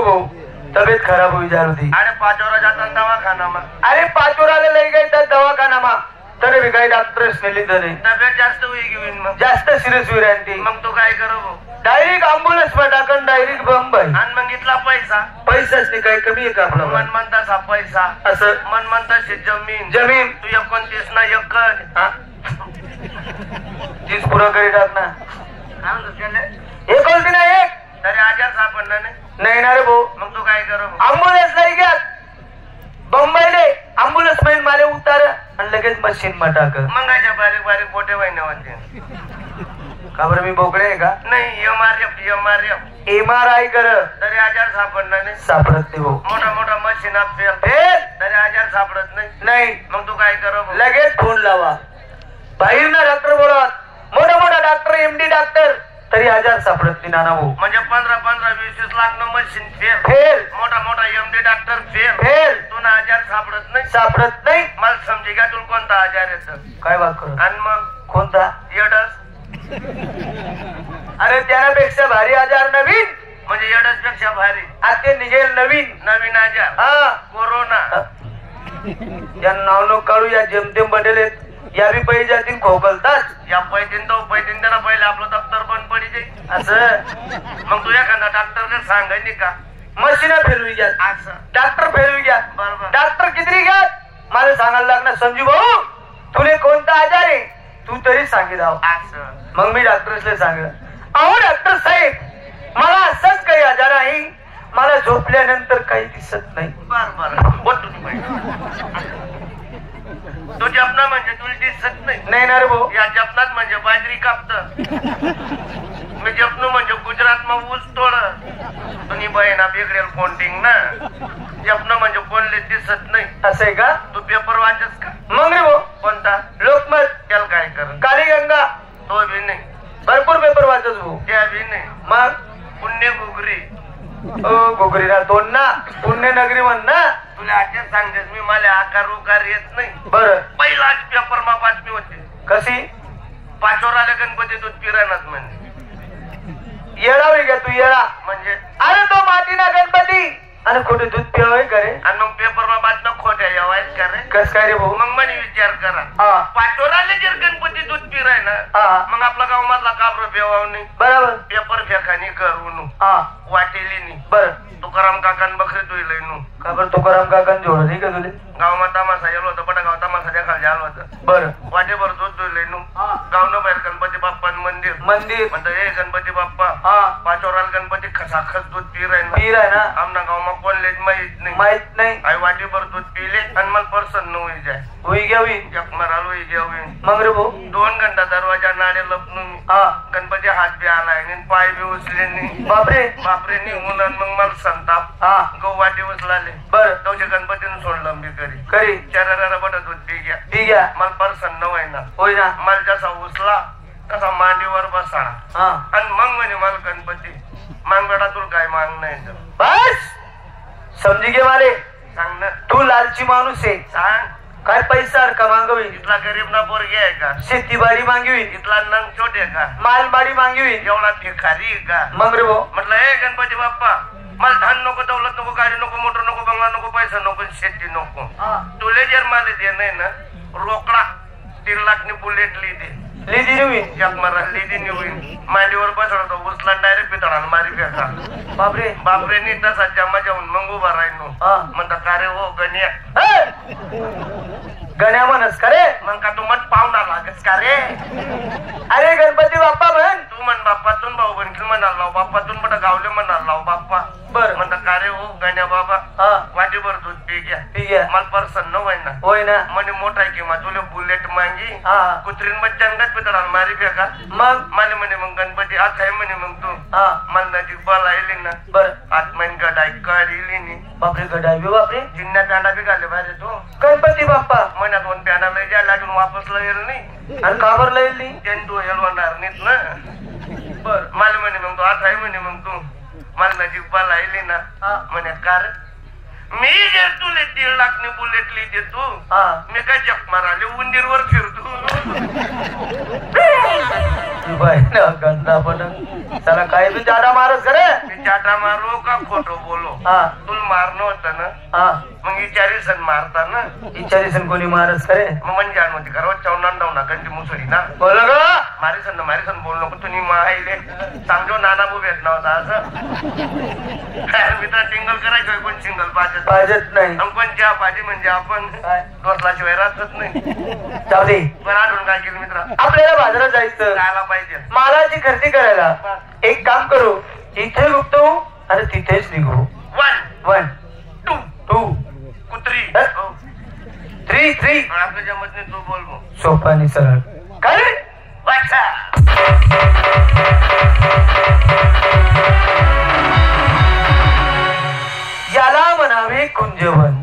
भाऊ तब्येत खराब हुई जा रही. अरे पाचोरा जाता दवाखाना मा. अरे पाचोराला लई गई तर दवाखाना मा तरी भी काही डॉक्टर्स नेली तरी तब्येत जास्त हुई घेऊन मग जास्त सिरियस हुई राहती. मग तू काय करू भाऊ? डायरेक्ट अँब्युलन्स मध्ये टाकून डायरेक्ट बंबई. आणि मग इथला पैसा पैसाच नाही काही कमी आहे का आपला? मन म्हणतास हा पैसा असं मन म्हणतास जमीन जमीन तू 29 ना एकर तीच पुरा करी टाक ना. एक होती ना एक तरी आजार सापडला नाही ना रे भाऊ. मग तू काय करू? अँब्युलन्स नाही घ्या बंबईले अँब्युलन्स मध्ये माले उतार आणि लगेच मशीन मा टाक. मंगाच्या बारीक बारीक बोटे वाहिने होते. का बरं मी बोकडे आहे का? नाही MRF MRI कर तरी आजार सापडला नाही. सापडत नाही भाऊ. मोठा मोठा मशीनात फेल तरी आजार सापडत नाही. नाही मग तू काय करू? लगेच फोन लावा बाहेर ना डॉक्टर बोलवत मोठा मोठा डॉक्टर MD डॉक्टर तरी आजार सापडत नाही नाना भाऊ. म्हणजे 15-20 लाख न मशीन फेल मोठा मोठा MD डॉक्टर फेल तुला आजार सापडत नाही. सापडत नाही. मला समजे का तुला कोणता आजार येतो? काय बात करू? आणि मग कोणता? एडस. अरे त्यापेक्षा भारी आजार नवीन म्हणजे एडस पेक्षा भारी आता निघेल नवीन आजार. हा कोरोना. या नाव नको काढू या जेमतेम बदलेत या बी पै जातील खोकलतात. या पैतीन त्याला पहिले आपलं दप्तर बंद पडी जाईल असं. मग तू एखादा डॉक्टर सांगायची का मशीन फेरवी घ्या असं डॉक्टर फेरवी घ्या. बरोबर. डॉक्टर किती घ्या मला सांगायला लागणार संजू भाऊ तुले कोणता आजार आहे तू तरी सांगित आहो. असं मग मी डॉक्टरसले सांगितलं अहो डॉक्टर साहेब मला असंच काही आजार आहे मला झोपल्यानंतर काही दिसत नाही. बरं बोल तुम्ही तो जपना म्हणजे तुला दिसत नाही ना रे भाऊ. या जपनात म्हणजे बाजरी कापत मी जपनू म्हणजे गुजरात मा ऊस तोड तुम्ही बहिणा बिगडेल कोंटिंग ना. जपणं म्हणजे कोणले दिसत नाही. असं आहे का? तू पेपर वाचस का? मग रे भाऊ कोणता? लोकमत. त्याला काय कर? कालीगंगा. तो बी नाही. भरपूर पेपर वाचस भाऊ. त्या बी नाही. मग पुण्य घुगरी. घुगरी ना दोन ना पुण्यनगरी म्हण ना. तुला आजच सांगतेस मी मला आकार उकार येत नाही. बरं पहिलाच पेपर मा 5वी होते. कशी? पाचोराला गणपती दूध पिरानाच म्हणजे येडा वेग तू येडा म्हणजे अरे तो मातीना गणपती आणि खोटे दूध पिवाय करे आणि मग पेपर मा बातम्या खोट्या यावायच करे. कस काय रे भाऊ? मग म्हणे विचार करा पाचोराले जर गणपती दूध पिराय ना मग आपला गाव मधला काबर पेवाव नाही. बरोबर. पेपर फेकानी करून वाटेली नाही. बर तुकाराम काकान बकरी तुई नू का बरं तुकाराम काकान जोड नाही का तुले? गावमा तमाशा गेलो होतो बटा गाव तमाशा देखायला आलो होतं. बरं वाटेभर दूध तुई नू गाव न बाहेर गणपती बाप्पा मंदिर म्हणतो हे गणपती बाप्पा पाचोराला गणपती खसाखस दूध पिराय ना आमना गावमा कोणलेच माहित नाही. आई वाटेभर दूध पिले आणि मला प्रसन्न होई जाय होई घ्या होई एक मराल होई घ्या होई. मग रे भाऊ 2 घंटा दरवाजा नाडे लपणून गणपती हात बी आलाय आणि पाय बी उचले नाही. बापरे निघून मग मला संताप गहू वाटी उचलाले. बरं तवचे गणपतीने सोडलं मी करी चार बट दूध पी घ्या मला प्रसन्न होईना मला जसा उचला तसा मांडीवर बसा आणि मग म्हणे मला गणपती मांग बेटा तुला काय मांग नाही. बस समजी घे माले सांग ना तू लालची माणूस आहे. सांग काय पैसा का मागवी? इथला गरीब ना पोरगी आहे का? शेतीबाडी मागवी? इथला नंग छोटे का? मालबाडी मागवी? एवढा भिकारी का? मग रे भाऊ म्हटलं हे गणपती बाप्पा मला धान नको दौलत नको गाडी नको मोटर नको बंगला नको पैसा नको शेती नको. तुले जर मला दे नाही ना रोकडा 3 लाखनी बुलेट लिहिते लिदी निवडून मांडीवर बसवतो उचला डायरेक्ट पितळाला मारी फेका. बापरे नी तसा जमा जाऊन मग उभा राहिनो म्हणता का रे हो गण्या म्हणस का रे? मग का तू मत पाहुणा लागस का रे? अरे गणपती बाप्पा म्हण. तू म्हण बाप्पातून भाऊ बनकी म्हणाल लाव बाप्पातून बट गावले म्हणाल लाव बाप्पा. बर म्हणता का रे हो गण्या बाबा वाटीभर दूध पी घ्या मला प्रसन्न होय ना म्हणे मोठा आहे किंवा तुला बुलेट मांगी कुत्रीन मग जंगलात पितळाला मारी फेका. मग मला म्हणे मग गणपती आज आहे म्हणे मग तू मला नजीक बल आली ना. बर आत्माईन गडाई काढली नी. बापरे गडाई बी बापरे जिन्ना कांडा बी घाले बाहेर तू गणपती बाप्पा महिन्यात 2 प्याडा लय जायला लागून वापस येईल नाही. आणि का बरं येईल नाही? त्यांनी तू हेलवणार नाहीत ना. बर मला म्हणे मग तू आज आहे म्हणे मग तू मला नजीक बल आली ना म्हणे कार मी जर तुले 1.5 लाखनी बुलेटली देतो मी काय जप माराले उंदीरवर फिरतो गंदा पण त्याला काय बी जाडा मारस करे मी चाटा मारो का खोटो बोलो तुला मारणं होतं ना मग विचारी सण मारता ना विचारी सण कोणी मारस करे मग म्हणजे होती का रोज चौनांडाव ना कंटी मुसळी ना बोल ग मारीसन बोल नको तुम्ही माहिले चांगलो नाना बू भेटला होता असं मित्र टिंगल करायचं कोण सिंगल पाहिजेत नाही पण ज्या पाहिजे म्हणजे आपण दोसलाशिवाय राहतच नाही जाऊ दे पण आठवण काय केलं मित्र आपल्याला बाजारात जायचं जायला पाहिजे मालाची खरेदी करायला एक काम करू इथे रुकतो आणि तिथेच निघू 1 2 2 कुत्री 3 आपल्या जमत नाही तू बोल मग सोपा आणि सरळ काय याला म्हणावे कुंजवन